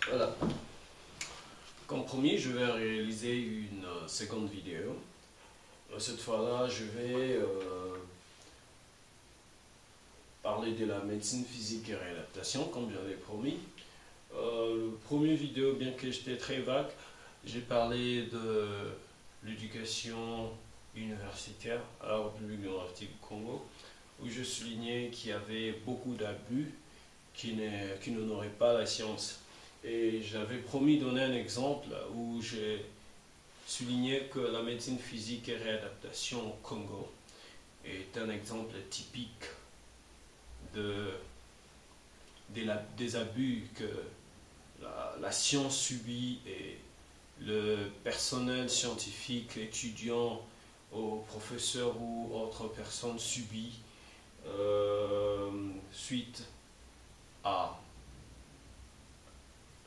Voilà. Comme promis, je vais réaliser une seconde vidéo. Cette fois-là, je vais parler de la médecine physique et réadaptation, comme j'avais promis. Le premier vidéo, bien que j'étais très vague, j'ai parlé de l'éducation universitaire à la République démocratique du Congo, où je soulignais qu'il y avait beaucoup d'abus qui n'honoraient pas la science. Et j'avais promis de donner un exemple où j'ai souligné que la médecine physique et réadaptation au Congo est un exemple typique de, des abus que la science subit et le personnel scientifique, étudiant, aux professeurs ou autres personnes subit suite à,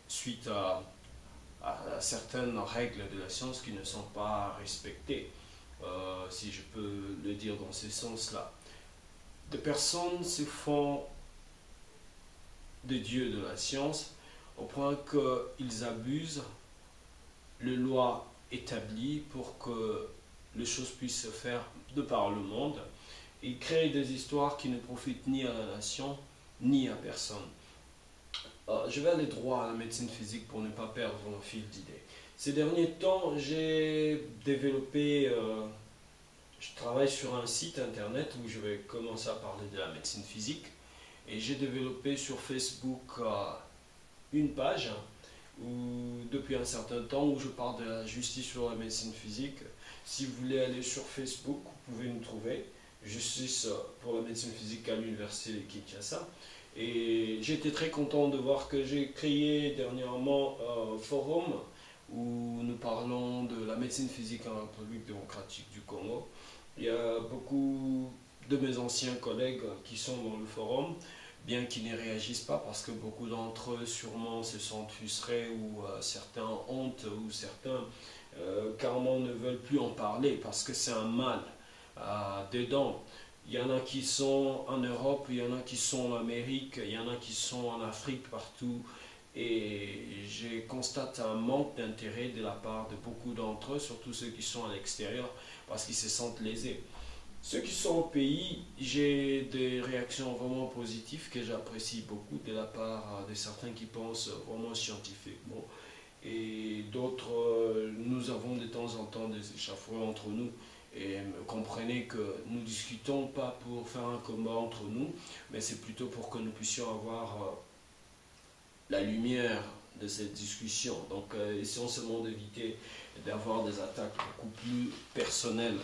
suite à certaines règles de la science qui ne sont pas respectées, si je peux le dire dans ce sens-là. Des personnes se font des dieux de la science au point qu'ils abusent les lois établies pour que les choses puissent se faire de par le monde. Ils créent des histoires qui ne profitent ni à la nation ni à personne. Je vais aller droit à la médecine physique pour ne pas perdre mon fil d'idées. Ces derniers temps, j'ai développé, je travaille sur un site internet où je vais commencer à parler de la médecine physique. Et j'ai développé sur Facebook une page où, depuis un certain temps, où je parle de la justice sur la médecine physique. Si vous voulez aller sur Facebook, vous pouvez nous trouver. Justice pour la médecine physique à l'université de Kinshasa. Et j'étais très content de voir que j'ai créé dernièrement un forum où nous parlons de la médecine physique en République démocratique du Congo. Il y a beaucoup de mes anciens collègues qui sont dans le forum, bien qu'ils ne réagissent pas parce que beaucoup d'entre eux sûrement se sentent frustrés ou certains honte ou certains carrément ne veulent plus en parler parce que c'est un mal dedans. Il y en a qui sont en Europe, il y en a qui sont en Amérique, il y en a qui sont en Afrique, partout. Et je constate un manque d'intérêt de la part de beaucoup d'entre eux, surtout ceux qui sont à l'extérieur, parce qu'ils se sentent lésés. Ceux qui sont au pays, j'ai des réactions vraiment positives que j'apprécie beaucoup de la part de certains qui pensent vraiment scientifiquement. Et d'autres, nous avons de temps en temps des échauffourées entre nous. Et comprenez que nous ne discutons pas pour faire un combat entre nous, mais c'est plutôt pour que nous puissions avoir la lumière de cette discussion. Donc, essayons seulement d'éviter d'avoir des attaques beaucoup plus personnelles.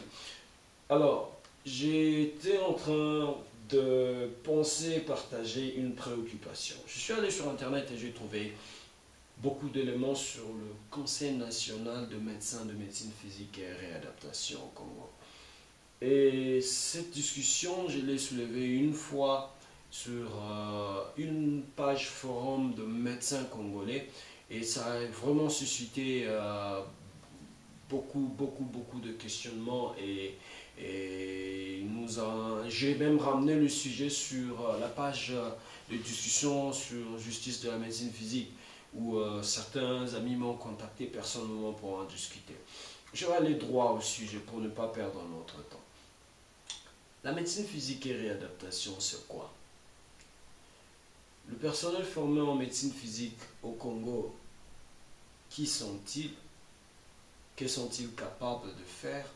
Alors, j'étais en train de penser partager une préoccupation. Je suis allé sur Internet et j'ai trouvé beaucoup d'éléments sur le Conseil national de médecins de médecine physique et réadaptation au Congo. Et cette discussion, je l'ai soulevée une fois sur une page forum de médecins congolais et ça a vraiment suscité beaucoup de questionnements et j'ai même ramené le sujet sur la page de discussion sur justice de la médecine physique où certains amis m'ont contacté personnellement pour en discuter. Je vais aller droit au sujet pour ne pas perdre notre temps. La médecine physique et réadaptation, c'est quoi? Le personnel formé en médecine physique au Congo, qui sont-ils? Que sont-ils capables de faire?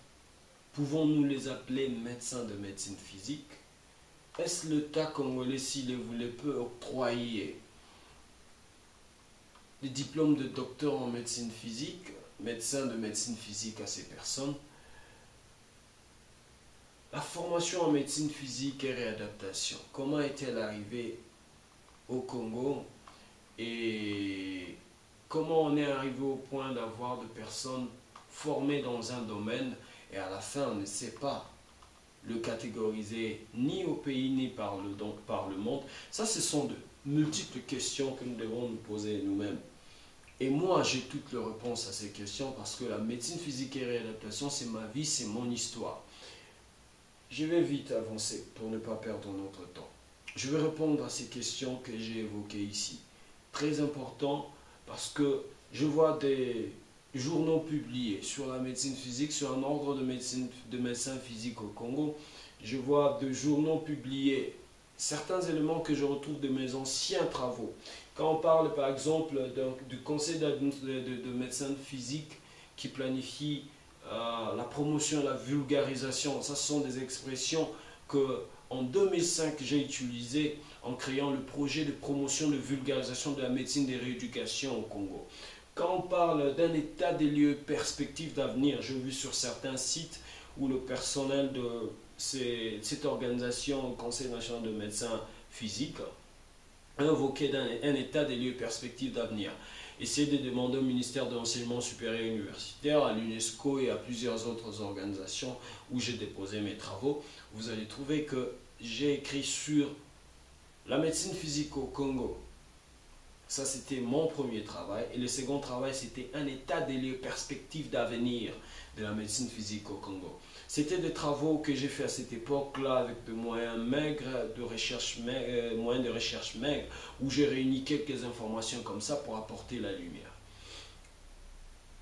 Pouvons-nous les appeler médecins de médecine physique? Est-ce l'État congolais, s'il le voulait, peut octroyer des diplômes de docteur en médecine physique, médecin de médecine physique à ces personnes? La formation en médecine physique et réadaptation, comment est-elle arrivée au Congo et comment on est arrivé au point d'avoir de personnes formées dans un domaine et à la fin on ne sait pas le catégoriser ni au pays ni par le monde? Ça, ce sont de multiples questions que nous devons nous poser nous-mêmes. Et moi, j'ai toutes les réponses à ces questions parce que la médecine physique et réadaptation, c'est ma vie, c'est mon histoire. Je vais vite avancer pour ne pas perdre notre temps. Je vais répondre à ces questions que j'ai évoquées ici. Très important, parce que je vois des journaux publiés sur la médecine physique, sur un ordre de médecin physique au Congo. Je vois des journaux publiés certains éléments que je retrouve de mes anciens travaux. Quand on parle par exemple du conseil de médecins physiques qui planifie la promotion et la vulgarisation, ça ce sont des expressions que en 2005 j'ai utilisées en créant le projet de promotion de vulgarisation de la médecine de rééducation au Congo. Quand on parle d'un état des lieux, perspective d'avenir, j'ai vu sur certains sites où le personnel de cette organisation, Conseil national de médecins physiques, invoquait un état des lieux, perspective d'avenir. Essayez de demander au ministère de l'Enseignement supérieur et universitaire, à l'UNESCO et à plusieurs autres organisations où j'ai déposé mes travaux. Vous allez trouver que j'ai écrit sur la médecine physique au Congo. Ça, c'était mon premier travail. Et le second travail, c'était un état des lieux, perspective d'avenir de la médecine physique au Congo. C'était des travaux que j'ai fait à cette époque-là avec des moyens maigres, moyens de recherche maigres, où j'ai réuni quelques informations comme ça pour apporter la lumière.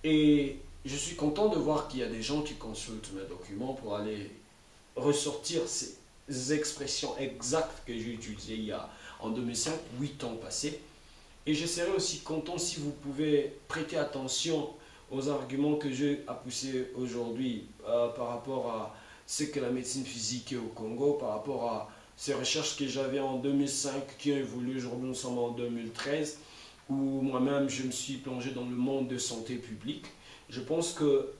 Et je suis content de voir qu'il y a des gens qui consultent mes documents pour aller ressortir ces expressions exactes que j'ai utilisées en 2005, 8 ans passés. Et je serais aussi content si vous pouvez prêter attention aux arguments que j'ai à pousser aujourd'hui par rapport à ce que la médecine physique est au Congo, par rapport à ces recherches que j'avais en 2005 qui ont évolué. Aujourd'hui, nous sommes en 2013, où moi-même je me suis plongé dans le monde de santé publique. Je pense que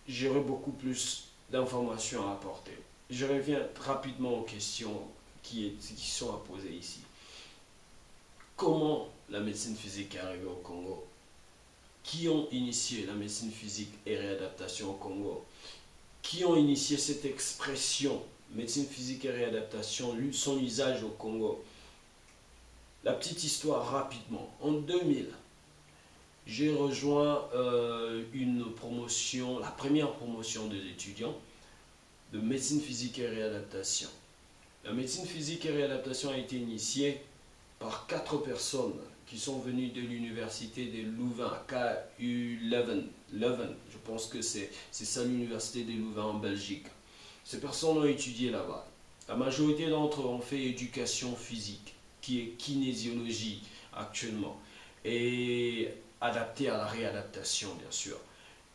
j'aurai beaucoup plus d'informations à apporter. Je reviens rapidement aux questions qui sont à poser ici. Comment la médecine physique est arrivée au Congo? Qui ont initié la médecine physique et réadaptation au Congo? Qui ont initié cette expression médecine physique et réadaptation, son usage au Congo? La petite histoire rapidement. En 2000, j'ai rejoint une promotion, la première promotion des étudiants de médecine physique et réadaptation. La médecine physique et réadaptation a été initiée par 4 personnes qui sont venues de l'université de Louvain, KU Leuven. Je pense que c'est ça l'université de Louvain en Belgique. Ces personnes ont étudié là-bas. La majorité d'entre eux ont fait éducation physique, qui est kinésiologie actuellement, et adapté à la réadaptation bien sûr.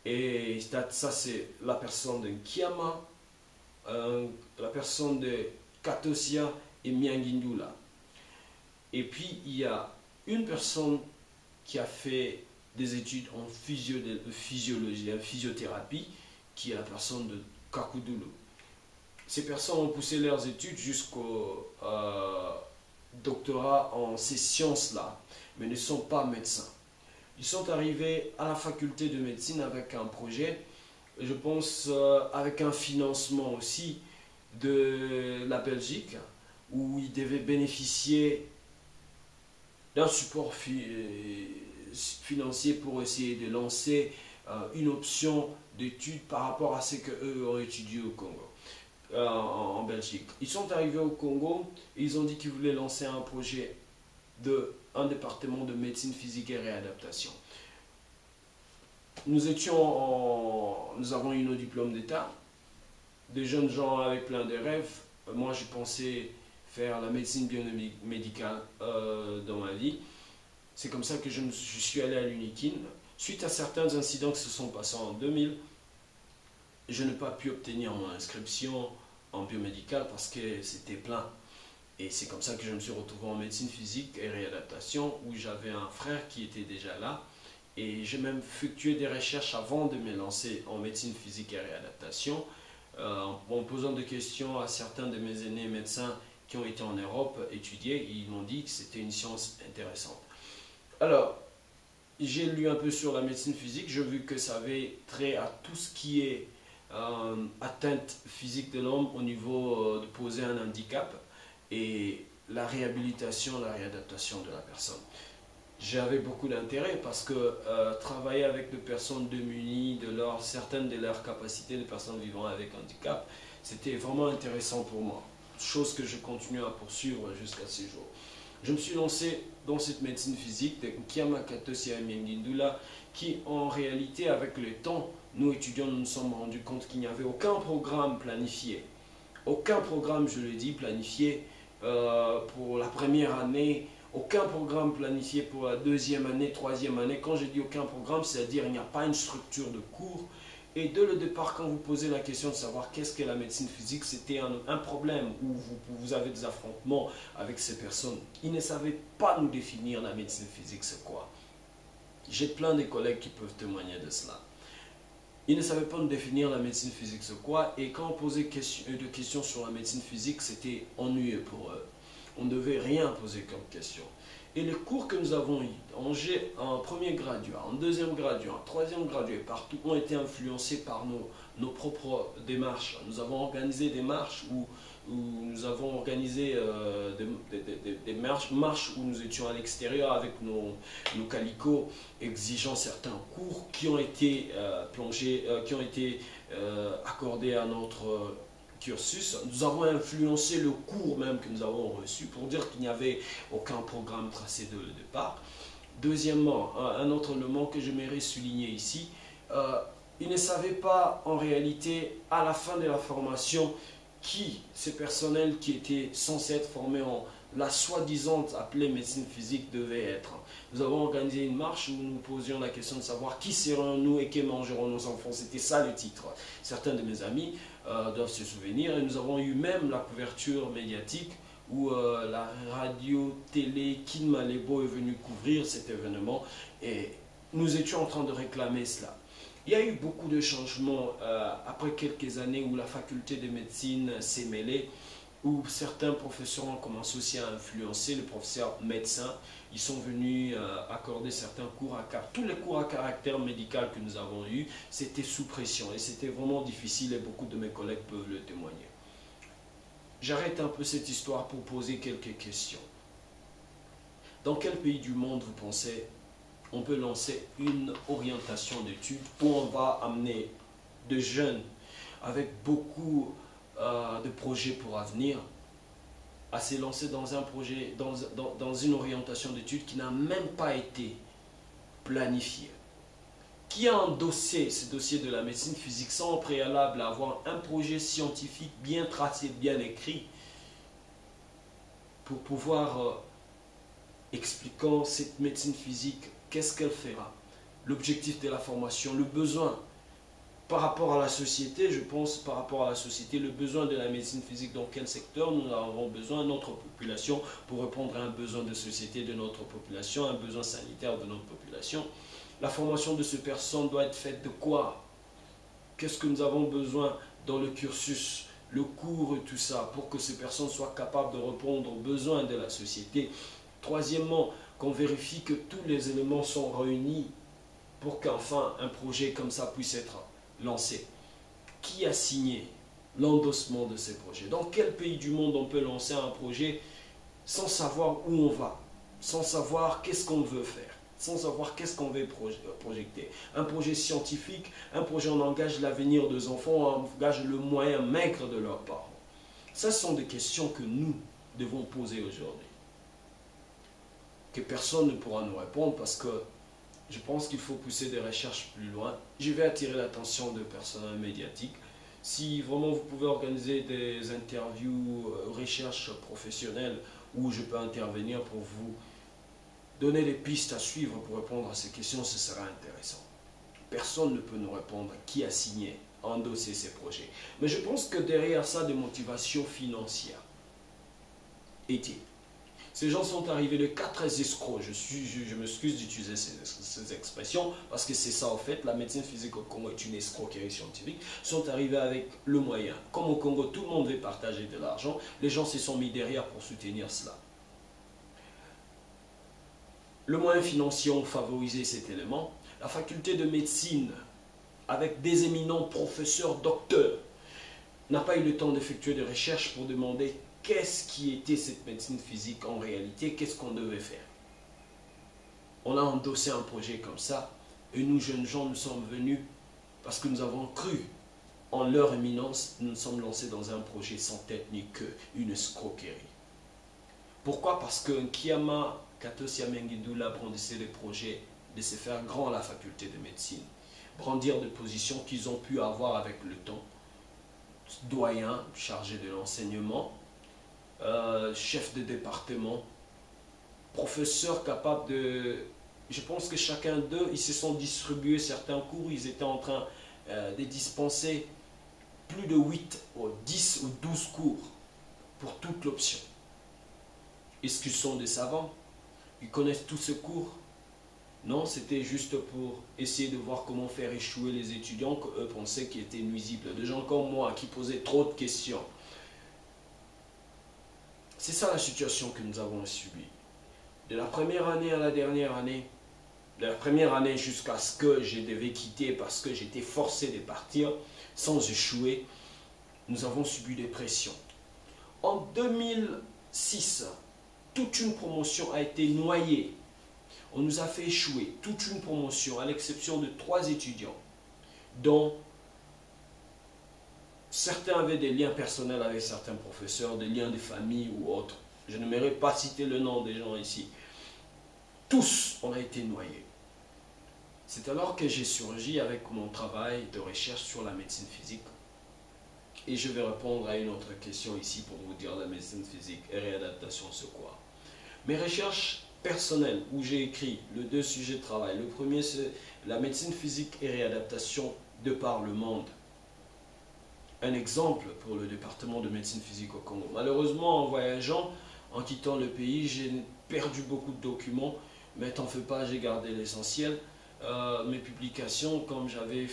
Et ça c'est la personne de Kiama, la personne de Katosia et Miangindula. Et puis, il y a une personne qui a fait des études en physiologie, en physiothérapie, qui est la personne de Kakoudoulou. Ces personnes ont poussé leurs études jusqu'au doctorat en ces sciences-là, mais ne sont pas médecins. Ils sont arrivés à la faculté de médecine avec un projet, je pense avec un financement aussi de la Belgique, où ils devaient bénéficier d'un support financier pour essayer de lancer une option d'études par rapport à ce qu'eux auraient étudié au Congo, en Belgique. Ils sont arrivés au Congo et ils ont dit qu'ils voulaient lancer un projet un département de médecine physique et réadaptation. Nous avons eu nos diplômes d'État, des jeunes gens avec plein de rêves. Moi, j'ai pensé faire la médecine biomédicale dans ma vie. C'est comme ça que je suis allé à l'Unikin. Suite à certains incidents qui se sont passés en 2000, je n'ai pas pu obtenir mon inscription en biomédical parce que c'était plein. Et c'est comme ça que je me suis retrouvé en médecine physique et réadaptation, où j'avais un frère qui était déjà là. Et j'ai même effectué des recherches avant de me lancer en médecine physique et réadaptation, en posant des questions à certains de mes aînés médecins qui ont été en Europe étudier. Ils m'ont dit que c'était une science intéressante. Alors, j'ai lu un peu sur la médecine physique, j'ai vu que ça avait trait à tout ce qui est atteinte physique de l'homme au niveau de poser un handicap et la réhabilitation, la réadaptation de la personne. J'avais beaucoup d'intérêt parce que travailler avec des personnes démunies de certaines de leurs capacités, des personnes vivant avec handicap, c'était vraiment intéressant pour moi. Chose que je continue à poursuivre jusqu'à ces jours. Je me suis lancé dans cette médecine physique, qui en réalité, avec le temps, nous étudiants, nous nous sommes rendus compte qu'il n'y avait aucun programme planifié. Aucun programme, je le dis, planifié pour la première année, aucun programme planifié pour la deuxième année, troisième année. Quand je dis aucun programme, c'est-à-dire qu'il n'y a pas une structure de cours. Et dès le départ, quand vous posez la question de savoir qu'est-ce qu'est la médecine physique, c'était un problème où vous avez des affrontements avec ces personnes. Ils ne savaient pas nous définir la médecine physique, c'est quoi. J'ai plein de collègues qui peuvent témoigner de cela. Ils ne savaient pas nous définir la médecine physique, c'est quoi. Et quand on posait des questions sur la médecine physique, c'était ennuyeux pour eux. On ne devait rien poser comme question. Et les cours que nous avons eus en premier graduat, en deuxième graduat, en troisième graduat, partout, ont été influencés par nos propres démarches. Nous avons organisé des marches où nous avons organisé des marches où nous étions à l'extérieur avec nos calicots, exigeant certains cours qui ont été accordés à notre cursus. Nous avons influencé le cours même que nous avons reçu pour dire qu'il n'y avait aucun programme tracé de départ. Deuxièmement, un autre élément que j'aimerais souligner ici, ils ne savaient pas en réalité à la fin de la formation qui ces personnels qui étaient censés être formés en la soi-disant appelée médecine physique devaient être. Nous avons organisé une marche où nous posions la question de savoir qui serons-nous et que mangeront nos enfants. C'était ça le titre. Certains de mes amis doivent se souvenir. Et nous avons eu même la couverture médiatique où la radio, télé, Kin Malebo est venue couvrir cet événement. Et nous étions en train de réclamer cela. Il y a eu beaucoup de changements après quelques années où la faculté de médecine s'est mêlée, où certains professeurs ont commencé aussi à influencer, les professeurs médecins, ils sont venus accorder certains cours tous les cours à caractère médical que nous avons eus, c'était sous pression et c'était vraiment difficile et beaucoup de mes collègues peuvent le témoigner. J'arrête un peu cette histoire pour poser quelques questions. Dans quel pays du monde vous pensez on peut lancer une orientation d'études où on va amener de jeunes avec beaucoup de projets pour l'avenir à se lancer dans un projet, dans une orientation d'études qui n'a même pas été planifiée. Qui a endossé ce dossier de la médecine physique sans au préalable avoir un projet scientifique bien tracé, bien écrit pour pouvoir expliquer cette médecine physique, qu'est-ce qu'elle fera, l'objectif de la formation, le besoin par rapport à la société, je pense par rapport à la société, le besoin de la médecine physique, dans quel secteur nous avons besoin, notre population, pour répondre à un besoin de société de notre population, un besoin sanitaire de notre population. La formation de ces personnes doit être faite de quoi? Qu'est-ce que nous avons besoin dans le cursus, le cours et tout ça, pour que ces personnes soient capables de répondre aux besoins de la société. Troisièmement, qu'on vérifie que tous les éléments sont réunis pour qu'enfin un projet comme ça puisse être lancé. Qui a signé l'endossement de ces projets? Dans quel pays du monde on peut lancer un projet sans savoir où on va, sans savoir qu'est-ce qu'on veut faire, sans savoir qu'est-ce qu'on veut projeter? Un projet scientifique, un projet on engage l'avenir des enfants, on engage le moyen maigre de leurs parents. Ce sont des questions que nous devons poser aujourd'hui, que personne ne pourra nous répondre parce que je pense qu'il faut pousser des recherches plus loin. Je vais attirer l'attention de personnels médiatiques. Si vraiment vous pouvez organiser des interviews, recherches professionnelles où je peux intervenir pour vous donner des pistes à suivre pour répondre à ces questions, ce sera intéressant. Personne ne peut nous répondre qui a signé, endossé ces projets. Mais je pense que derrière ça, des motivations financières étaient. Ces gens sont arrivés de 4 escrocs. Je m'excuse d'utiliser ces expressions parce que c'est ça en fait. La médecine physique au Congo est une escroquerie scientifique. Ils sont arrivés avec le moyen. Comme au Congo, tout le monde veut partager de l'argent. Les gens se sont mis derrière pour soutenir cela. Le moyen financier ont favorisé cet élément. La faculté de médecine, avec des éminents professeurs, docteurs, n'a pas eu le temps d'effectuer des recherches pour demander qu'est-ce qui était cette médecine physique en réalité, qu'est-ce qu'on devait faire. On a endossé un projet comme ça, et nous, jeunes gens, nous sommes venus parce que nous avons cru en leur éminence, nous nous sommes lancés dans un projet sans tête ni queue, une escroquerie. Pourquoi? Parce que Nkiyama Katosia Mengidoula brandissait des projets de se faire grand à la faculté de médecine, brandir des positions qu'ils ont pu avoir avec le temps, doyen chargé de l'enseignement, chef de département, professeur capable de... Je pense que chacun d'eux, ils se sont distribués certains cours, ils étaient en train de dispenser plus de 8 ou 10 ou 12 cours pour toute l'option. Est-ce qu'ils sont des savants? Ils connaissent tous ce cours? Non, c'était juste pour essayer de voir comment faire échouer les étudiants qu'eux pensaient qu'ils étaient nuisibles. Des gens comme moi qui posaient trop de questions. C'est ça la situation que nous avons subie. De la première année à la dernière année, de la première année jusqu'à ce que je devais quitter parce que j'étais forcé de partir sans échouer, nous avons subi des pressions. En 2006, toute une promotion a été noyée. On nous a fait échouer toute une promotion, à l'exception de 3 étudiants, dont certains avaient des liens personnels avec certains professeurs, des liens de famille ou autres. Je n'aimerais pas citer le nom des gens ici. Tous, on a été noyés. C'est alors que j'ai surgi avec mon travail de recherche sur la médecine physique. Et je vais répondre à une autre question ici pour vous dire la médecine physique et réadaptation, c'est quoi? Mes recherches personnelles, où j'ai écrit les 2 sujets de travail. Le premier, c'est la médecine physique et réadaptation de par le monde. Un exemple pour le département de médecine physique au Congo. Malheureusement, en voyageant, en quittant le pays, j'ai perdu beaucoup de documents, mais t'en fais pas, j'ai gardé l'essentiel. Mes publications, comme j'avais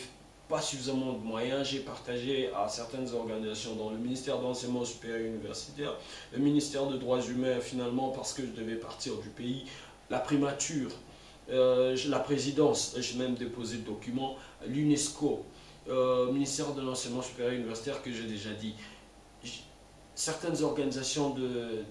pas suffisamment de moyens, j'ai partagé à certaines organisations dans le ministère d'enseignement supérieur et universitaire, le ministère des droits humains finalement parce que je devais partir du pays, la primature, la présidence, j'ai même déposé le document, l'UNESCO, ministère de l'enseignement supérieur et universitaire que j'ai déjà dit. Certaines organisations de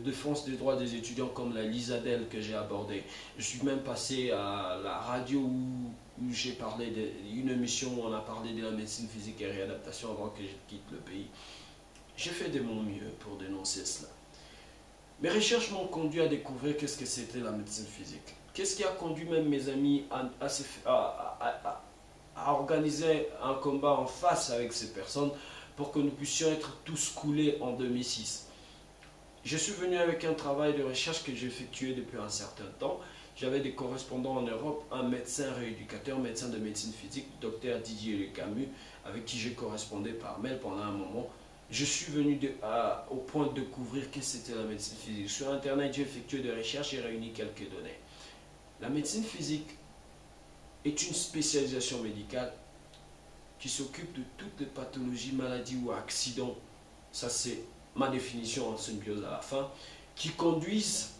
défense des droits des étudiants comme la LISADEL que j'ai abordée. Je suis même passé à la radio où j'ai parlé d'une émission où on a parlé de la médecine physique et réadaptation avant que je quitte le pays. J'ai fait de mon mieux pour dénoncer cela. Mes recherches m'ont conduit à découvrir qu'est-ce que c'était la médecine physique. Qu'est-ce qui a conduit même mes amis à organiser un combat en face avec ces personnes pour que nous puissions être tous coulés en 2006. Je suis venu avec un travail de recherche que j'ai effectué depuis un certain temps. J'avais des correspondants en Europe, un médecin rééducateur, médecin de médecine physique, docteur Didier Le Camus, avec qui j'ai correspondé par mail pendant un moment. Je suis venu au point de découvrir qu'est-ce que c'était la médecine physique. Sur Internet, j'ai effectué des recherches et réuni quelques données. La médecine physique est une spécialisation médicale qui s'occupe de toutes les pathologies, maladies ou accidents, ça c'est ma définition en symbiose à la fin, qui conduisent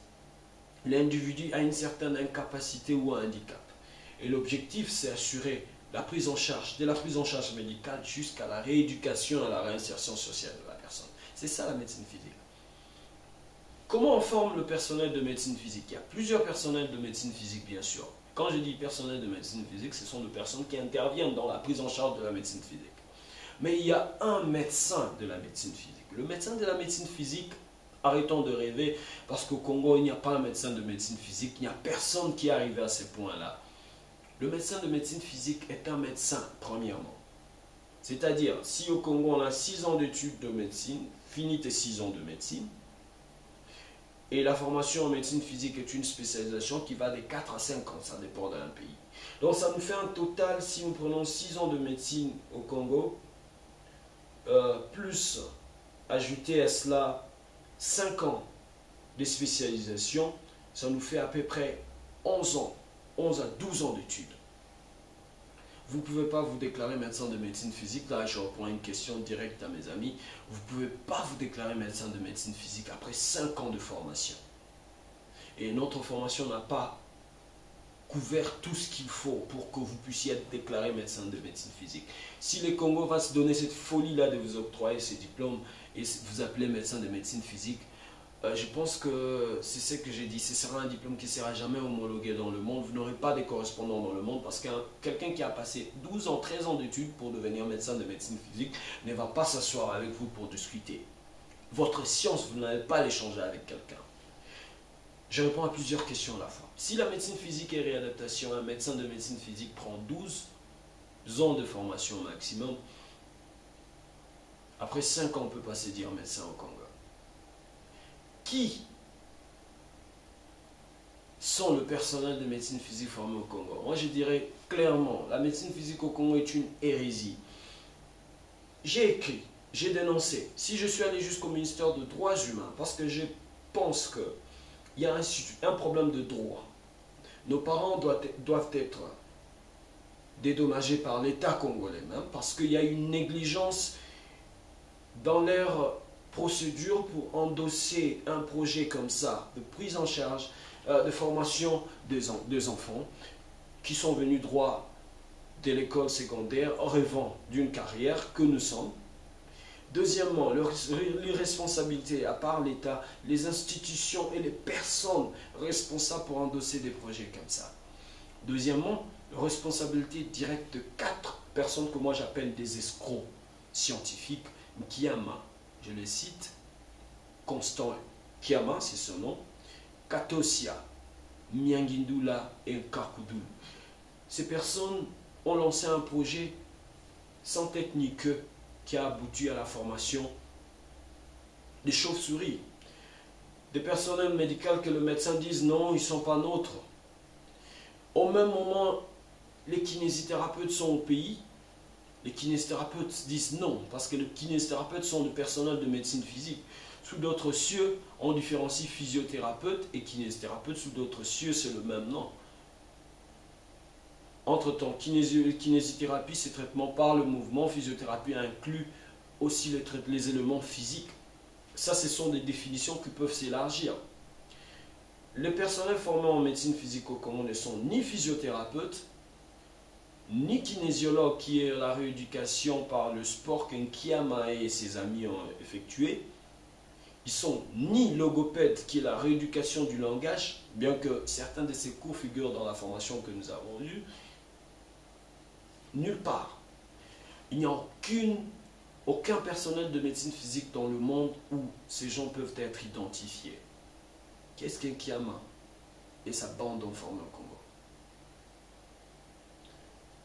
l'individu à une certaine incapacité ou un handicap. Et l'objectif c'est assurer la prise en charge, de la prise en charge médicale jusqu'à la rééducation et la réinsertion sociale de la personne. C'est ça la médecine physique. Comment on forme le personnel de médecine physique? Il y a plusieurs personnels de médecine physique bien sûr. Quand je dis personnel de médecine physique, ce sont des personnes qui interviennent dans la prise en charge de la médecine physique. Mais il y a un médecin de la médecine physique. Le médecin de la médecine physique, arrêtons de rêver, parce qu'au Congo, il n'y a pas un médecin de médecine physique, il n'y a personne qui est arrivé à ce point-là. Le médecin de médecine physique est un médecin, premièrement. C'est-à-dire, si au Congo, on a 6 ans d'études de médecine, finis tes 6 ans de médecine, et la formation en médecine physique est une spécialisation qui va de 4 à 5 ans, ça dépend d'un pays. Donc ça nous fait un total, si nous prenons 6 ans de médecine au Congo, plus ajouter à cela 5 ans de spécialisation, ça nous fait à peu près 11 ans, 11 à 12 ans d'études. Vous ne pouvez pas vous déclarer médecin de médecine physique. Là, je reprends une question directe à mes amis. Vous ne pouvez pas vous déclarer médecin de médecine physique après 5 ans de formation. Et notre formation n'a pas couvert tout ce qu'il faut pour que vous puissiez être déclaré médecin de médecine physique. Si le Congo va se donner cette folie-là de vous octroyer ces diplômes et vous appeler médecin de médecine physique, je pense que c'est ce que j'ai dit, ce sera un diplôme qui ne sera jamais homologué dans le monde. Vous n'aurez pas de correspondants dans le monde parce que quelqu'un qui a passé 12 ans, 13 ans d'études pour devenir médecin de médecine physique ne va pas s'asseoir avec vous pour discuter. Votre science, vous n'allez pas l'échanger avec quelqu'un. je réponds à plusieurs questions à la fois. Si la médecine physique et réadaptation, un médecin de médecine physique prend 12 ans de formation maximum, après 5 ans, on peut passer dire médecin au Congo. Qui sont le personnel de médecine physique formé au Congo? Moi, je dirais clairement, la médecine physique au Congo est une hérésie. J'ai écrit, j'ai dénoncé. Si je suis allé jusqu'au ministère des Droits Humains, parce que je pense qu'il y a un problème de droit. Nos parents doivent être dédommagés par l'État congolais même, parce qu'il y a une négligence dans leur procédure pour endosser un projet comme ça, de prise en charge, de formation des enfants qui sont venus droit de l'école secondaire rêvant d'une carrière que nous sommes. Deuxièmement, l'irresponsabilité, à part l'État, les institutions et les personnes responsables pour endosser des projets comme ça. Deuxièmement, la responsabilité directe de 4 personnes que moi j'appelle des escrocs scientifiques. Kiama, je les cite, Constant Kiama, c'est son nom, Katosia, Miangindula et Kakudou. Ces personnes ont lancé un projet sans tête ni queue qui a abouti à la formation des chauves-souris. Des personnels médicaux que le médecin dise non, ils ne sont pas nôtres. Au même moment, les kinésithérapeutes sont au pays. Les kinésithérapeutes disent non, parce que les kinésithérapeutes sont du personnel de médecine physique. Sous d'autres cieux, on différencie physiothérapeute et kinésithérapeute. Sous d'autres cieux, c'est le même nom. Entre-temps, kinésithérapie, c'est traitement par le mouvement. Physiothérapie inclut aussi les éléments physiques. Ça, ce sont des définitions qui peuvent s'élargir. Les personnels formés en médecine physique au Congo ne sont ni physiothérapeutes, ni kinésiologues, qui est la rééducation par le sport qu'Nkiama et ses amis ont effectué. Ils sont ni logopèdes, qui est la rééducation du langage, bien que certains de ces cours figurent dans la formation que nous avons eue. Nulle part. Il n'y a aucun personnel de médecine physique dans le monde où ces gens peuvent être identifiés. Qu'est-ce qu'Nkiama et sa bande ont formé au Congo?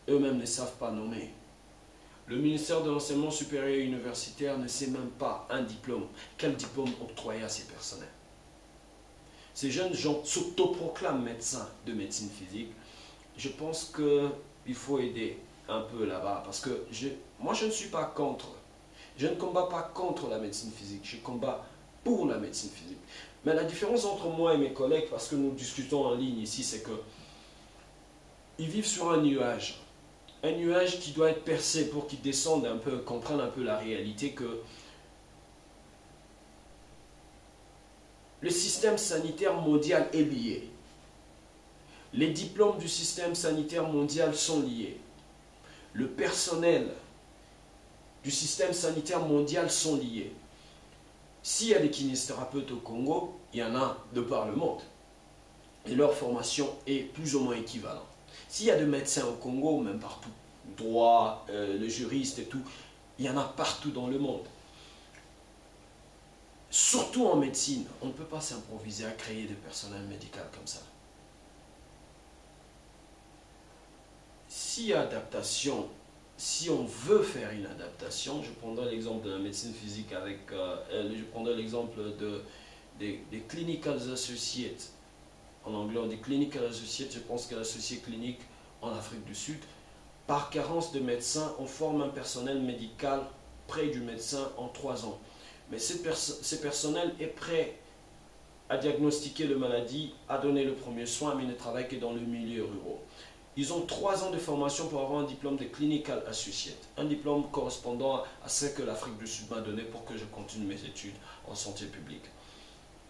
Eux-mêmes ne savent pas nommer. Le ministère de l'Enseignement supérieur et universitaire ne sait même pas un diplôme. Quel diplôme octroyer à ces personnels? Ces jeunes gens s'autoproclament médecins de médecine physique. Je pense qu'il faut aider un peu là-bas, parce que moi je ne suis pas contre. Je ne combats pas contre la médecine physique, je combats pour la médecine physique. Mais la différence entre moi et mes collègues, parce que nous discutons en ligne ici, c'est que ils vivent sur un nuage. Un nuage qui doit être percé pour qu'ils descendent un peu, comprennent un peu la réalité que le système sanitaire mondial est lié. Les diplômes du système sanitaire mondial sont liés. Le personnel du système sanitaire mondial sont liés. S'il y a des kinésithérapeutes au Congo, il y en a de par le monde. Et leur formation est plus ou moins équivalente. S'il y a des médecins au Congo, même partout, droit, les juristes et tout, il y en a partout dans le monde. Surtout en médecine, on ne peut pas s'improviser à créer des personnels médicaux comme ça. Si adaptation, si on veut faire une adaptation, je prendrai l'exemple de la médecine physique avec, je prendrai l'exemple des clinical associates. En anglais, on dit clinical associates. Je pense que l'associé clinique en Afrique du Sud, par carence de médecins, on forme un personnel médical près du médecin en 3 ans. Mais ce personnel est prêt à diagnostiquer la maladie, à donner le premier soin, mais ne travaille que dans le milieu rural. Ils ont 3 ans de formation pour avoir un diplôme de Clinical Associate, un diplôme correspondant à ce que l'Afrique du Sud m'a donné pour que je continue mes études en santé publique.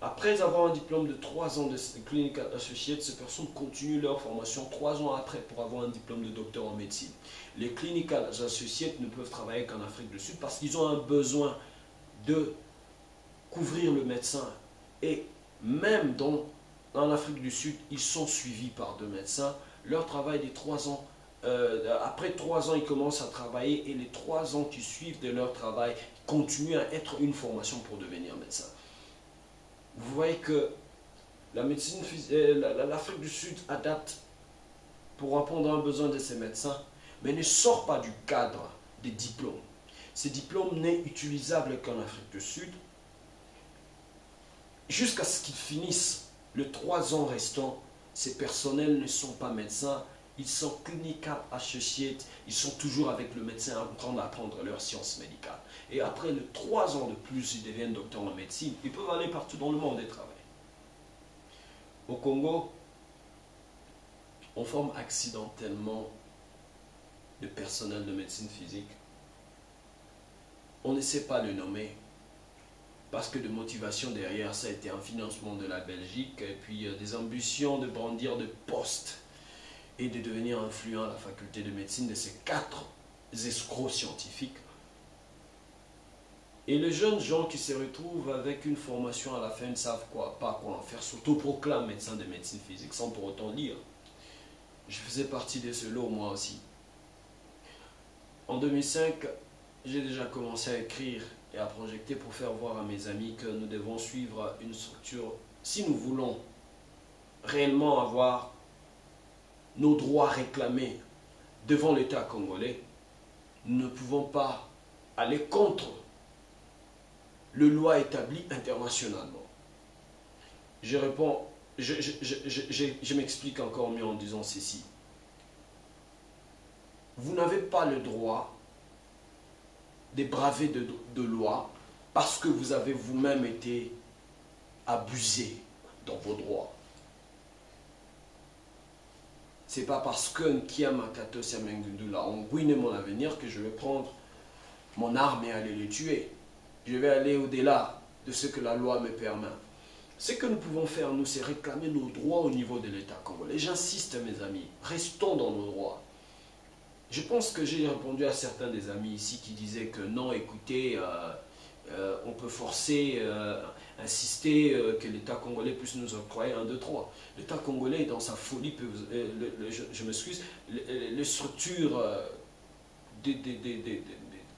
Après avoir un diplôme de 3 ans de Clinical Associate, ces personnes continuent leur formation 3 ans après pour avoir un diplôme de docteur en médecine. Les Clinical Associates ne peuvent travailler qu'en Afrique du Sud parce qu'ils ont un besoin de couvrir le médecin. Et même dans l'Afrique du Sud, ils sont suivis par 2 médecins. Leur travail des 3 ans, après 3 ans, ils commencent à travailler et les 3 ans qui suivent de leur travail continuent à être une formation pour devenir médecin. Vous voyez que l'Afrique du Sud adapte pour répondre à un besoin de ses médecins, mais ne sort pas du cadre des diplômes. Ces diplômes n'est utilisable qu'en Afrique du Sud, jusqu'à ce qu'ils finissent les 3 ans restants. Ces personnels ne sont pas médecins, ils sont clinical associates, ils sont toujours avec le médecin en train d'apprendre leur science médicale. Et après les 3 ans de plus, ils deviennent docteurs en médecine, ils peuvent aller partout dans le monde et travailler. Au Congo, on forme accidentellement le personnel de médecine physique. On ne sait pas le nommer, parce que de motivation derrière, ça a été un financement de la Belgique, et puis des ambitions de brandir de postes et de devenir influent à la faculté de médecine de ces 4 escrocs scientifiques. Et les jeunes gens qui se retrouvent avec une formation à la fin ne savent pas quoi en faire, s'autoproclament médecin de médecine physique sans pour autant lire. Je faisais partie de ce lot moi aussi. En 2005, j'ai déjà commencé à écrire et à projeter pour faire voir à mes amis que nous devons suivre une structure. Si nous voulons réellement avoir nos droits réclamés devant l'État congolais, nous ne pouvons pas aller contre les lois établies internationalement. Je réponds, je m'explique encore mieux en disant ceci. Vous n'avez pas le droit de braver de loi parce que vous avez vous-même été abusé dans vos droits. C'est pas parce que Nkiamakato Siamengundula ont ruiné mon avenir que je vais prendre mon arme et aller les tuer. Je vais aller au-delà de ce que la loi me permet. Ce que nous pouvons faire, nous, c'est réclamer nos droits au niveau de l'État congolais. J'insiste, mes amis, restons dans nos droits. Je pense que j'ai répondu à certains des amis ici qui disaient que non, écoutez, on peut forcer, insister que l'État congolais puisse nous octroyer 1, 2, 3. L'État congolais, dans sa folie, je m'excuse, les structures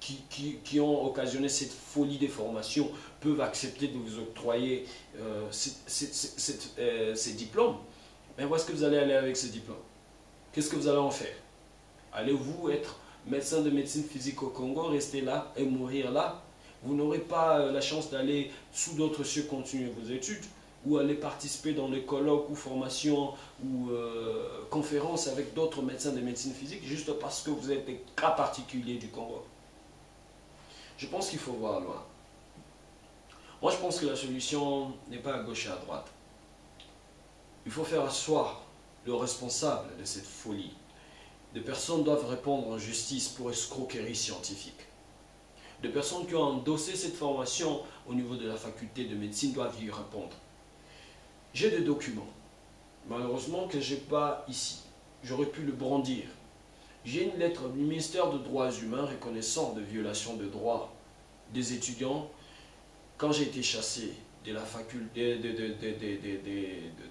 qui ont occasionné cette folie des formations peuvent accepter de vous octroyer ces diplômes. Mais où est-ce que vous allez aller avec ces diplômes? Qu'est-ce que vous allez en faire? Allez-vous être médecin de médecine physique au Congo, rester là et mourir là? Vous n'aurez pas la chance d'aller sous d'autres cieux continuer vos études ou aller participer dans des colloques ou formations ou conférences avec d'autres médecins de médecine physique juste parce que vous êtes des cas particuliers du Congo. Je pense qu'il faut voir loin. Moi, je pense que la solution n'est pas à gauche et à droite. Il faut faire asseoir le responsable de cette folie. Des personnes doivent répondre en justice pour escroquerie scientifique. Des personnes qui ont endossé cette formation au niveau de la faculté de médecine doivent y répondre. J'ai des documents, malheureusement que je n'ai pas ici. J'aurais pu le brandir. J'ai une lettre du ministère des Droits humains reconnaissant des violations de droits des étudiants quand j'ai été chassé de la faculté,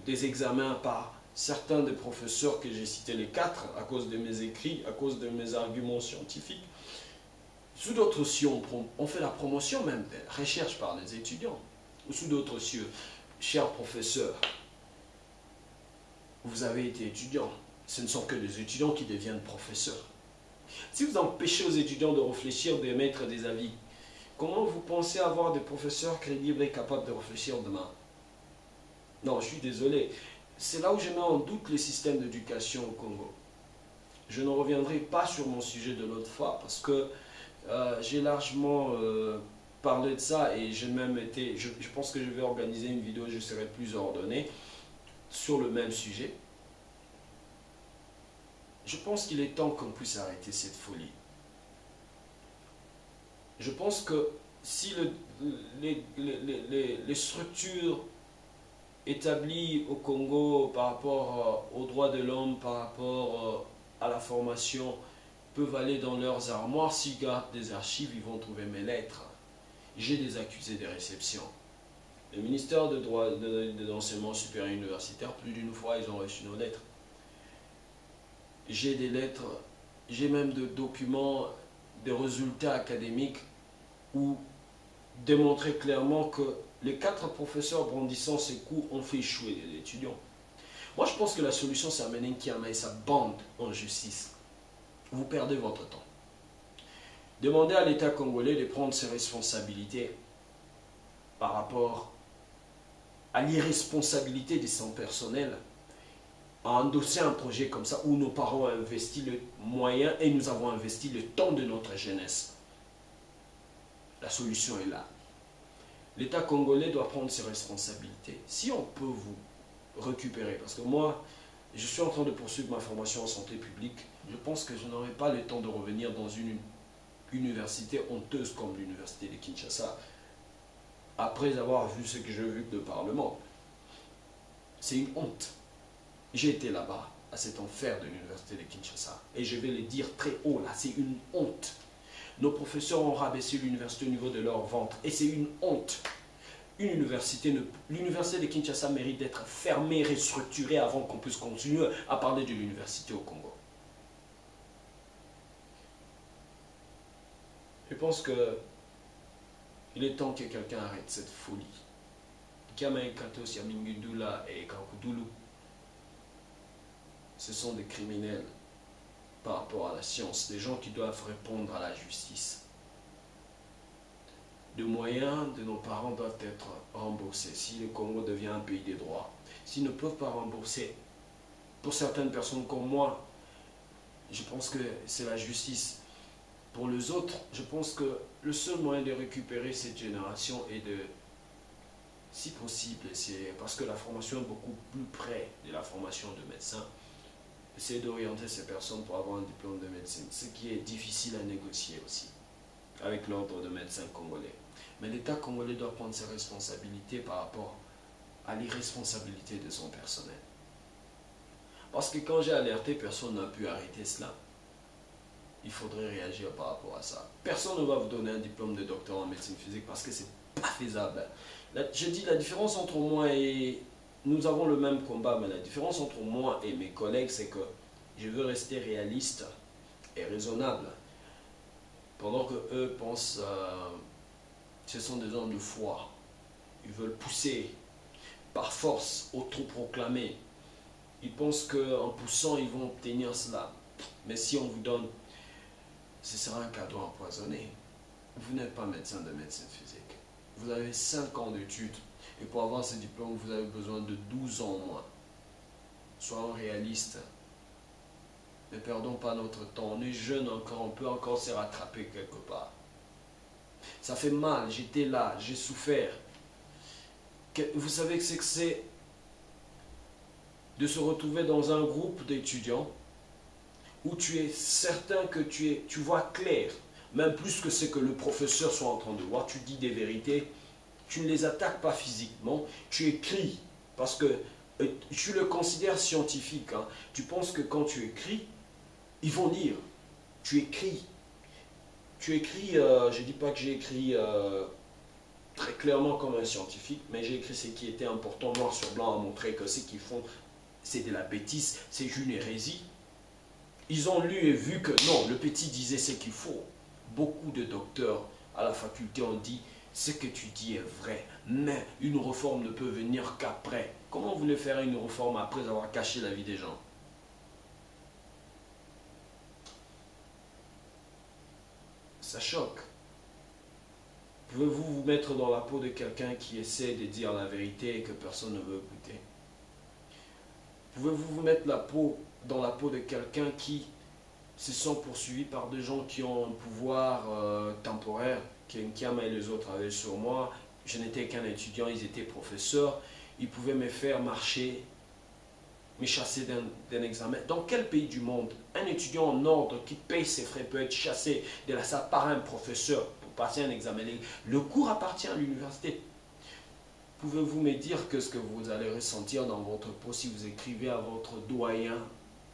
des examens par certains des professeurs que j'ai cités, les 4, à cause de mes écrits, à cause de mes arguments scientifiques. Sous d'autres cieux, on fait la promotion même des recherches par les étudiants. Ou sous d'autres cieux, chers professeurs, vous avez été étudiants. Ce ne sont que des étudiants qui deviennent professeurs. Si vous empêchez aux étudiants de réfléchir, d'émettre des avis, comment vous pensez avoir des professeurs crédibles et capables de réfléchir demain? Non, je suis désolé. C'est là où je mets en doute le système d'éducation au Congo. Je ne reviendrai pas sur mon sujet de l'autre fois parce que j'ai largement parlé de ça et j'ai même été... Je pense que je vais organiser une vidéo, je serai plus ordonné sur le même sujet. Je pense qu'il est temps qu'on puisse arrêter cette folie. Je pense que si les structures établies au Congo par rapport aux droits de l'homme, par rapport à la formation, peuvent aller dans leurs armoires, s'ils gardent des archives, ils vont trouver mes lettres. J'ai des accusés de réception. Le ministère de l'enseignement supérieur universitaire, plus d'une fois, ils ont reçu nos lettres. J'ai des lettres, j'ai même des documents, des résultats académiques où démontrer clairement que Les 4 professeurs brandissant ces cours ont fait échouer les étudiants. Moi, je pense que la solution, c'est amener Nkiama et sa bande en justice. Vous perdez votre temps. Demandez à l'État congolais de prendre ses responsabilités par rapport à l'irresponsabilité de son personnel à endosser un projet comme ça où nos parents ont investi le moyen et nous avons investi le temps de notre jeunesse. La solution est là. L'État congolais doit prendre ses responsabilités. Si on peut vous récupérer, parce que moi, je suis en train de poursuivre ma formation en santé publique, je pense que je n'aurai pas le temps de revenir dans une université honteuse comme l'université de Kinshasa, après avoir vu ce que j'ai vu de Parlement. C'est une honte. J'ai été là-bas, à cet enfer de l'université de Kinshasa, et je vais le dire très haut là, c'est une honte. Nos professeurs ont rabaissé l'université au niveau de leur ventre, et c'est une honte. L'université de Kinshasa mérite d'être fermée, restructurée avant qu'on puisse continuer à parler de l'université au Congo. Je pense que il est temps que quelqu'un arrête cette folie. Kiamaikatos, Yamingudula et Kankudulu, ce sont des criminels par rapport à la science, des gens qui doivent répondre à la justice. Les moyens de nos parents doivent être remboursés si le Congo devient un pays des droits. S'ils ne peuvent pas rembourser, pour certaines personnes comme moi, je pense que c'est la justice. Pour les autres, je pense que le seul moyen de récupérer cette génération est de, si possible, parce que la formation est beaucoup plus près de la formation de médecin, essayer d'orienter ces personnes pour avoir un diplôme de médecine, ce qui est difficile à négocier aussi avec l'ordre de médecins congolais. Mais l'État congolais doit prendre ses responsabilités par rapport à l'irresponsabilité de son personnel. Parce que quand j'ai alerté, personne n'a pu arrêter cela. Il faudrait réagir par rapport à ça. Personne ne va vous donner un diplôme de docteur en médecine physique parce que c'est pas faisable. Je dis la différence entre moi et... Nous avons le même combat, mais la différence entre moi et mes collègues, c'est que je veux rester réaliste et raisonnable. Pendant que eux pensent... ce sont des hommes de foi. Ils veulent pousser par force, autoproclamer. Ils pensent qu'en poussant, ils vont obtenir cela. Mais si on vous donne... Ce sera un cadeau empoisonné. Vous n'êtes pas médecin de médecine physique. Vous avez 5 ans d'études. Et pour avoir ce diplôme, vous avez besoin de 12 ans au moins. Soyons réalistes. Ne perdons pas notre temps. On est jeune encore, on peut encore se rattraper quelque part. Ça fait mal, j'étais là, j'ai souffert. Vous savez ce que c'est de se retrouver dans un groupe d'étudiants où tu es certain que tu vois clair, même plus que ce que le professeur soit en train de voir, tu dis des vérités, tu ne les attaques pas physiquement, tu écris, parce que tu le considères scientifique, hein. Tu penses que quand tu écris, ils vont lire, tu écris, je ne dis pas que j'ai écrit très clairement comme un scientifique, mais j'ai écrit ce qui était important noir sur blanc à montrer que ce qu'ils font, c'est de la bêtise, c'est une hérésie. Ils ont lu et vu que non, le petit disait ce qu'il faut. Beaucoup de docteurs à la faculté ont dit ce que tu dis est vrai, mais une réforme ne peut venir qu'après. Comment vous voulez faire une réforme après avoir caché la vie des gens? Ça choque. Pouvez-vous vous mettre dans la peau de quelqu'un qui essaie de dire la vérité et que personne ne veut écouter? Pouvez-vous vous mettre dans la peau de quelqu'un qui se sent poursuivi par des gens qui ont un pouvoir temporaire, Nkiama et les autres avaient sur moi? Je n'étais qu'un étudiant, ils étaient professeurs, ils pouvaient me faire marcher, me chasser d'un examen. Dans quel pays du monde un étudiant en ordre qui paye ses frais peut être chassé de la salle par un professeur pour passer un examen? Le cours appartient à l'université. Pouvez-vous me dire que ce que vous allez ressentir dans votre peau si vous écrivez à votre doyen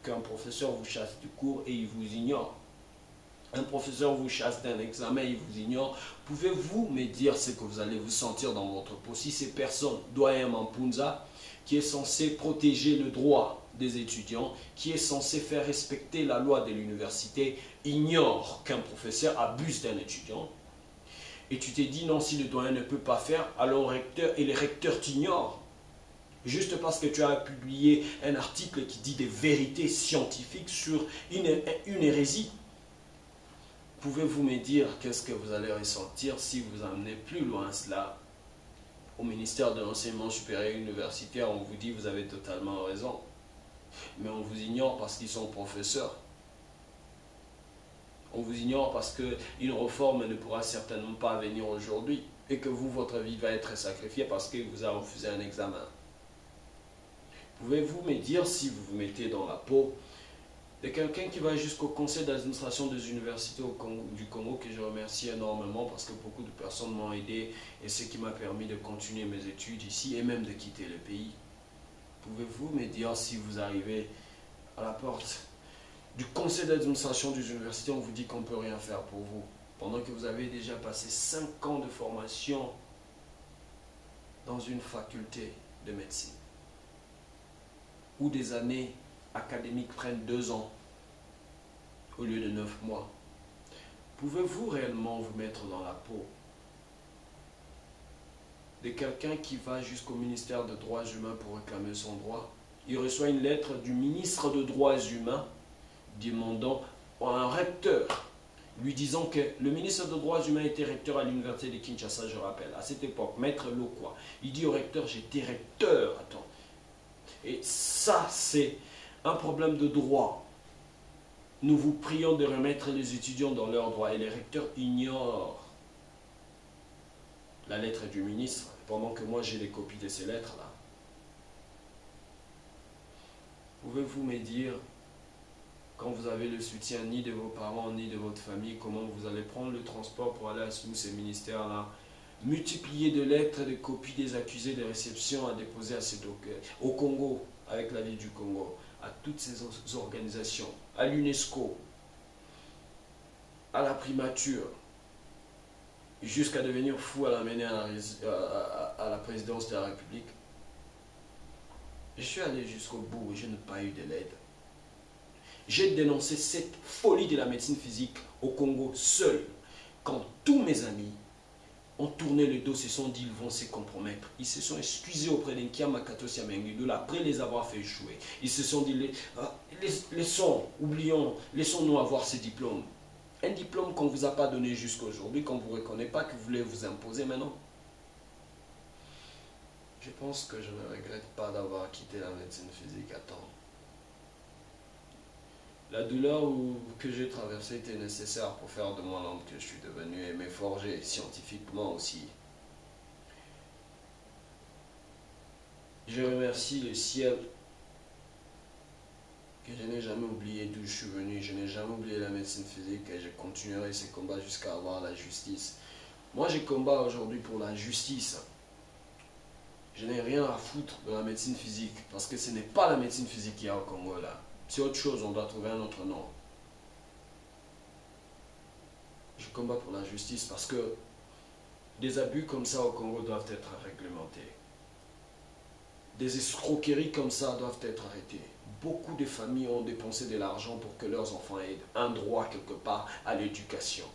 qu'un professeur vous chasse du cours et il vous ignore? Un professeur vous chasse d'un examen et il vous ignore. Pouvez-vous me dire ce que vous allez vous sentir dans votre peau si ces personnes, doyen Mampunza, qui est censé protéger le droit des étudiants, qui est censé faire respecter la loi de l'université, ignore qu'un professeur abuse d'un étudiant? Et tu t'es dit non, si le doyen ne peut pas faire, alors recteur, et le recteur t'ignore. Juste parce que tu as publié un article qui dit des vérités scientifiques sur une hérésie. Pouvez-vous me dire qu'est-ce que vous allez ressentir si vous amenez plus loin cela au ministère de l'enseignement supérieur universitaire? On vous dit vous avez totalement raison, mais on vous ignore parce qu'ils sont professeurs. On vous ignore parce qu'une réforme ne pourra certainement pas venir aujourd'hui et que vous, votre vie va être sacrifiée parce qu'il vous a refusé un examen. Pouvez-vous me dire si vous vous mettez dans la peau de quelqu'un qui va jusqu'au conseil d'administration des universités du Congo, que je remercie énormément parce que beaucoup de personnes m'ont aidé et ce qui m'a permis de continuer mes études ici et même de quitter le pays. Pouvez-vous me dire si vous arrivez à la porte du conseil d'administration des universités, on vous dit qu'on ne peut rien faire pour vous, pendant que vous avez déjà passé 5 ans de formation dans une faculté de médecine, où des années académiques prennent 2 ans au lieu de 9 mois. Pouvez-vous réellement vous mettre dans la peau de quelqu'un qui va jusqu'au ministère des Droits humains pour réclamer son droit? Il reçoit une lettre du ministre des Droits humains demandant à un recteur, lui disant que le ministre des Droits humains était recteur à l'université de Kinshasa, je rappelle, à cette époque, maître Lokwa. Il dit au recteur, j'étais recteur, attends. Et ça, c'est un problème de droit. Nous vous prions de remettre les étudiants dans leurs droits. Et les recteurs ignorent la lettre du ministre, pendant que moi j'ai les copies de ces lettres-là. Pouvez-vous me dire, quand vous avez le soutien ni de vos parents ni de votre famille, comment vous allez prendre le transport pour aller sous ces ministères-là? Multiplier de lettres et de copies des accusés de réception à déposer à au Congo, avec la ville du Congo, à toutes ces organisations, à l'UNESCO, à la primature, jusqu'à devenir fou à l'amener à la présidence de la République. Je suis allé jusqu'au bout et je n'ai pas eu de l'aide. J'ai dénoncé cette folie de la médecine physique au Congo seul, quand tous mes amis ont tourné le dos, se sont dit ils vont se compromettre. Ils se sont excusés auprès d'Nkiama Katosia Mengudoul après les avoir fait échouer. Ils se sont dit laissons-nous avoir ces diplômes. Un diplôme qu'on ne vous a pas donné jusqu'à aujourd'hui, qu'on ne vous reconnaît pas, que vous voulez vous imposer maintenant. Je pense que je ne regrette pas d'avoir quitté la médecine physique à temps. La douleur que j'ai traversée était nécessaire pour faire de moi l'homme que je suis devenu et me forger scientifiquement aussi. Je remercie le ciel que je n'ai jamais oublié d'où je suis venu. Je n'ai jamais oublié la médecine physique et je continuerai ces combats jusqu'à avoir la justice. Moi, je combats aujourd'hui pour la justice. Je n'ai rien à foutre de la médecine physique parce que ce n'est pas la médecine physique qu'il y a au Congo là. C'est autre chose, on doit trouver un autre nom. Je combats pour la justice parce que des abus comme ça au Congo doivent être réglementés. Des escroqueries comme ça doivent être arrêtées. Beaucoup de familles ont dépensé de l'argent pour que leurs enfants aient un droit quelque part à l'éducation.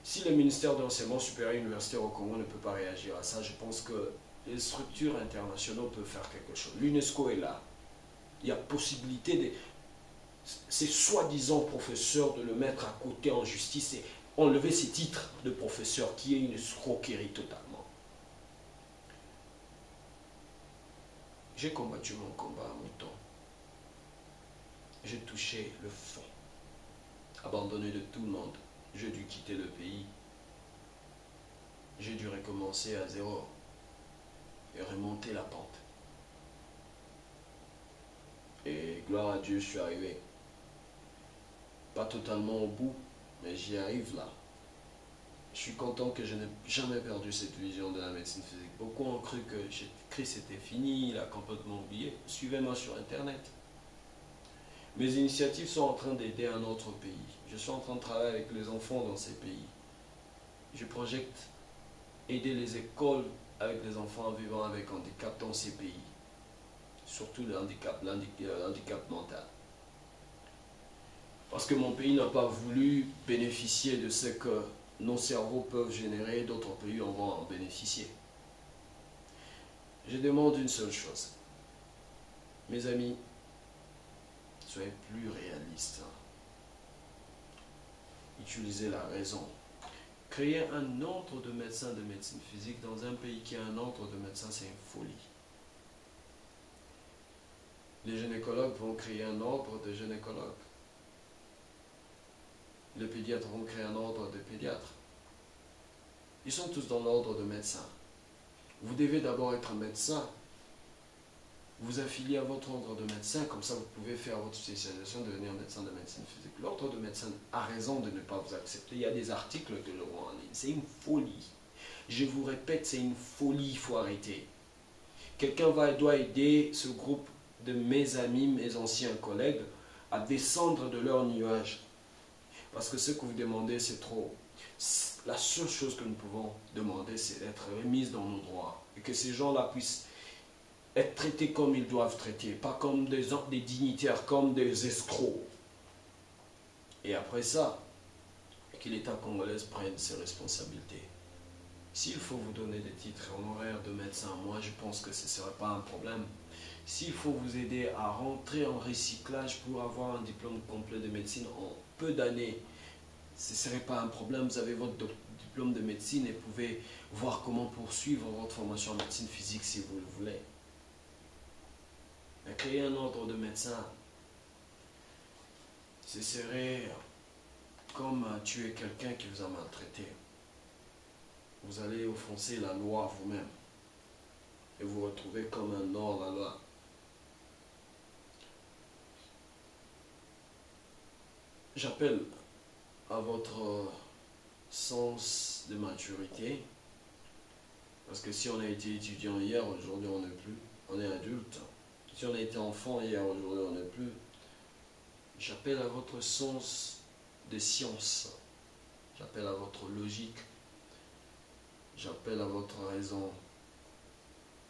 Si le ministère de l'enseignement supérieur et universitaire au Congo ne peut pas réagir à ça, je pense que les structures internationales peuvent faire quelque chose. L'UNESCO est là. Il y a possibilité de ces soi-disant professeurs de le mettre à côté en justice et enlever ces titres de professeur qui est une escroquerie totalement. J'ai combattu mon combat à mon temps. J'ai touché le fond. Abandonné de tout le monde. J'ai dû quitter le pays. J'ai dû recommencer à zéro et remonter la pente. Et gloire à Dieu, je suis arrivé. Pas totalement au bout, mais j'y arrive là. Je suis content que je n'ai jamais perdu cette vision de la médecine physique. Beaucoup ont cru que c'était fini, il a complètement oublié. Suivez-moi sur Internet. Mes initiatives sont en train d'aider un autre pays. Je suis en train de travailler avec les enfants dans ces pays. Je projette aider les écoles avec les enfants vivant avec handicap dans ces pays. Surtout le handicap mental. Parce que mon pays n'a pas voulu bénéficier de ce que nos cerveaux peuvent générer, d'autres pays en vont en bénéficier. Je demande une seule chose. Mes amis, soyez plus réalistes. Utilisez la raison. Créer un ordre de médecins de médecine physique dans un pays qui a un ordre de médecins, c'est une folie. Les gynécologues vont créer un ordre de gynécologues. Les pédiatres vont créer un ordre de pédiatres. Ils sont tous dans l'ordre de médecins. Vous devez d'abord être médecin. Vous affiliez à votre ordre de médecin, comme ça vous pouvez faire votre spécialisation, devenir médecin de médecine physique. L'ordre de médecin a raison de ne pas vous accepter. Il y a des articles de l'euro en ligne. C'est une folie. Je vous répète, c'est une folie, il faut arrêter. Quelqu'un doit aider ce groupe de mes amis, mes anciens collègues, à descendre de leur nuage. Parce que ce que vous demandez, c'est trop. La seule chose que nous pouvons demander, c'est d'être remis dans nos droits. Et que ces gens-là puissent être traités comme ils doivent traiter, pas comme des dignitaires, comme des escrocs. Et après ça, que l'État congolais prenne ses responsabilités. S'il faut vous donner des titres honoraires de médecin, moi je pense que ce ne serait pas un problème. S'il faut vous aider à rentrer en recyclage pour avoir un diplôme complet de médecine en peu d'années, ce ne serait pas un problème. Vous avez votre diplôme de médecine et pouvez voir comment poursuivre votre formation en médecine physique si vous le voulez. Mais créer un ordre de médecin, ce serait comme tuer quelqu'un qui vous a maltraité. Vous allez offenser la loi vous-même et vous retrouvez comme un hors-la-loi. J'appelle à votre sens de maturité, parce que si on a été étudiant hier, aujourd'hui on n'est plus, on est adulte. Si on a été enfant hier, aujourd'hui on n'est plus. J'appelle à votre sens de science, j'appelle à votre logique, j'appelle à votre raison,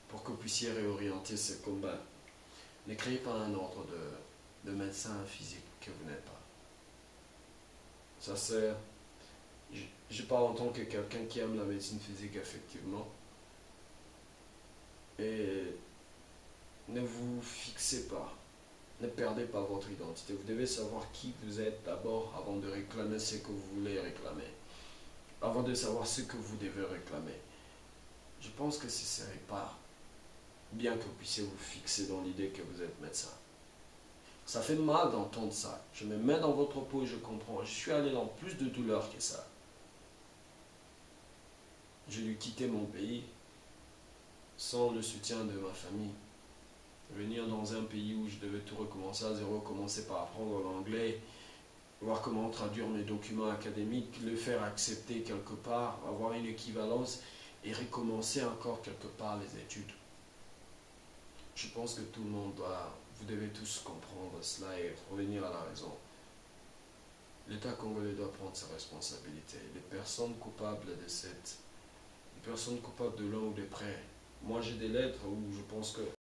pour que vous puissiez réorienter ce combat. Ne créez pas un ordre de médecin physique que vous n'êtes pas. Ça sert. Je parle en tant que quelqu'un qui aime la médecine physique, effectivement. Et ne vous fixez pas. Ne perdez pas votre identité. Vous devez savoir qui vous êtes d'abord avant de réclamer ce que vous voulez réclamer. Avant de savoir ce que vous devez réclamer. Je pense que ce ne serait pas bien que vous puissiez vous fixer dans l'idée que vous êtes médecin. Ça fait mal d'entendre ça. Je me mets dans votre peau et je comprends. Je suis allé dans plus de douleur que ça. J'ai dû quitter mon pays sans le soutien de ma famille. Venir dans un pays où je devais tout recommencer à zéro, commencer par apprendre l'anglais, voir comment traduire mes documents académiques, le faire accepter quelque part, avoir une équivalence et recommencer encore quelque part les études. Je pense que tout le monde vous devez tous comprendre cela et revenir à la raison. L'État congolais doit prendre ses responsabilités. Les personnes coupables les personnes coupables de l'un ou de près. Moi j'ai des lettres où je pense que